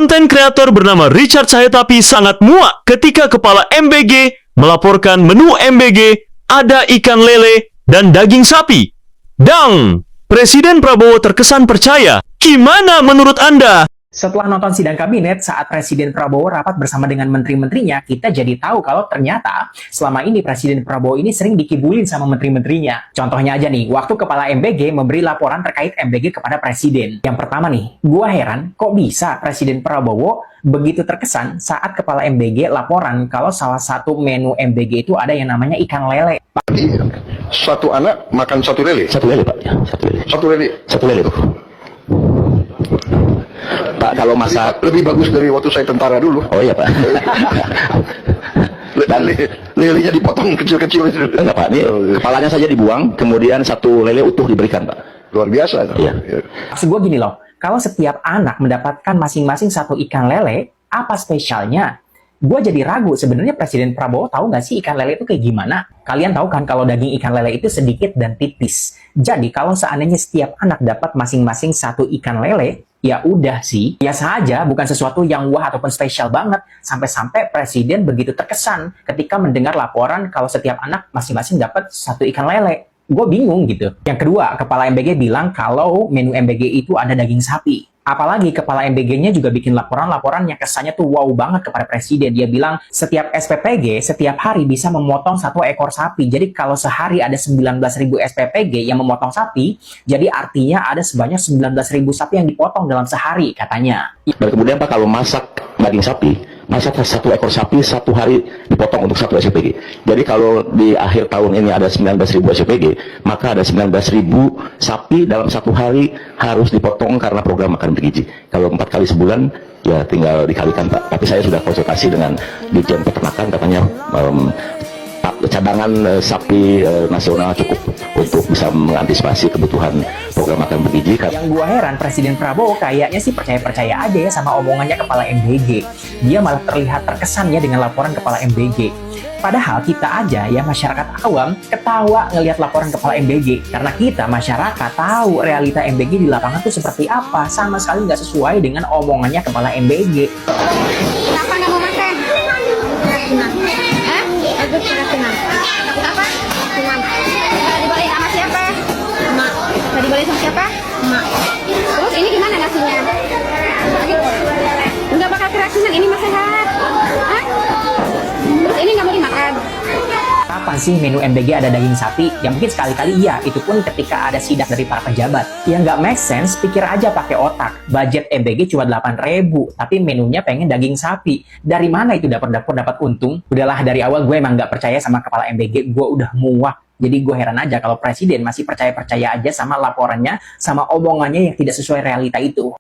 Konten kreator bernama Richard Sayetapi sangat muak ketika kepala MBG melaporkan menu MBG ada ikan lele dan daging sapi. Dang! Presiden Prabowo terkesan percaya. Gimana menurut Anda? Setelah nonton sidang kabinet saat Presiden Prabowo rapat bersama dengan menteri-menterinya, kita jadi tahu kalau ternyata selama ini Presiden Prabowo ini sering dikibulin sama menteri-menterinya. Contohnya aja nih, waktu kepala MBG memberi laporan terkait MBG kepada Presiden. Yang pertama nih, gua heran kok bisa Presiden Prabowo begitu terkesan saat kepala MBG laporan kalau salah satu menu MBG itu ada yang namanya ikan lele. Jadi suatu anak makan satu lele? Satu lele, Pak. Ya, satu lele. Satu lele? Satu lele, Pak. Pak, kalau masak... Lebih bagus dari waktu saya tentara dulu. Oh iya, Pak. Lelenya dipotong kecil-kecil. Enggak, Pak. Ini kepalanya saja dibuang, kemudian satu lele utuh diberikan, Pak. Luar biasa. Iya. Maksud gue gini loh, kalau setiap anak mendapatkan masing-masing satu ikan lele, apa spesialnya? Gue jadi ragu, sebenarnya Presiden Prabowo tahu nggak sih ikan lele itu kayak gimana? Kalian tahu kan kalau daging ikan lele itu sedikit dan tipis. Jadi kalau seandainya setiap anak dapat masing-masing satu ikan lele, ya udah sih, biasa aja, bukan sesuatu yang wah ataupun spesial banget. Sampai-sampai Presiden begitu terkesan ketika mendengar laporan kalau setiap anak masing-masing dapat satu ikan lele. Gue bingung gitu. Yang kedua, Kepala MBG bilang kalau menu MBG itu ada daging sapi. Apalagi Kepala MBG-nya juga bikin laporan-laporan yang kesannya tuh wow banget kepada Presiden. Dia bilang setiap SPPG setiap hari bisa memotong satu ekor sapi. Jadi kalau sehari ada 19.000 SPPG yang memotong sapi, jadi artinya ada sebanyak 19.000 sapi yang dipotong dalam sehari katanya. Dan kemudian, Pak, kalau masak daging sapi, masak satu ekor sapi satu hari dipotong untuk satu SPPG. Jadi kalau di akhir tahun ini ada 19.000 SPPG, maka ada 19.000 sapi dalam satu hari harus dipotong karena program makan bergizi. Kalau 4 kali sebulan, ya tinggal dikalikan, Pak. Tapi saya sudah konsultasi dengan Dirjen Peternakan, katanya cadangan sapi nasional cukup untuk bisa mengantisipasi kebutuhan program makan bergizi. Yang gua heran, Presiden Prabowo kayaknya sih percaya-percaya aja ya sama omongannya Kepala MBG. Dia malah terlihat terkesan ya dengan laporan Kepala MBG. Padahal kita aja ya masyarakat awam ketawa ngelihat laporan Kepala MBG. Karena kita masyarakat tahu realita MBG di lapangan tuh seperti apa. Sama sekali nggak sesuai dengan omongannya Kepala MBG. Kenapa nggak mau makan? Senang. Hah? Agus senang. Takut apa? Senang. Dibalik sama siapa? Emak. Dibalik sama siapa? Emak. Terus ini gimana nasinya? Nggak bakal keracunan, ini mah sehat. Hah? Terus ini nggak mau dimakan. Kapan sih menu MBG ada daging sapi? Ya mungkin sekali-kali iya, itu pun ketika ada sidak dari para pejabat. Yang nggak make sense, pikir aja pakai otak. Budget MBG cuma 8.000, tapi menunya pengen daging sapi. Dari mana itu dapur-dapur dapat untung? Udahlah, dari awal gue emang nggak percaya sama Kepala MBG, gue udah muak. Jadi gue heran aja kalau Presiden masih percaya-percaya aja sama laporannya, sama omongannya yang tidak sesuai realita itu.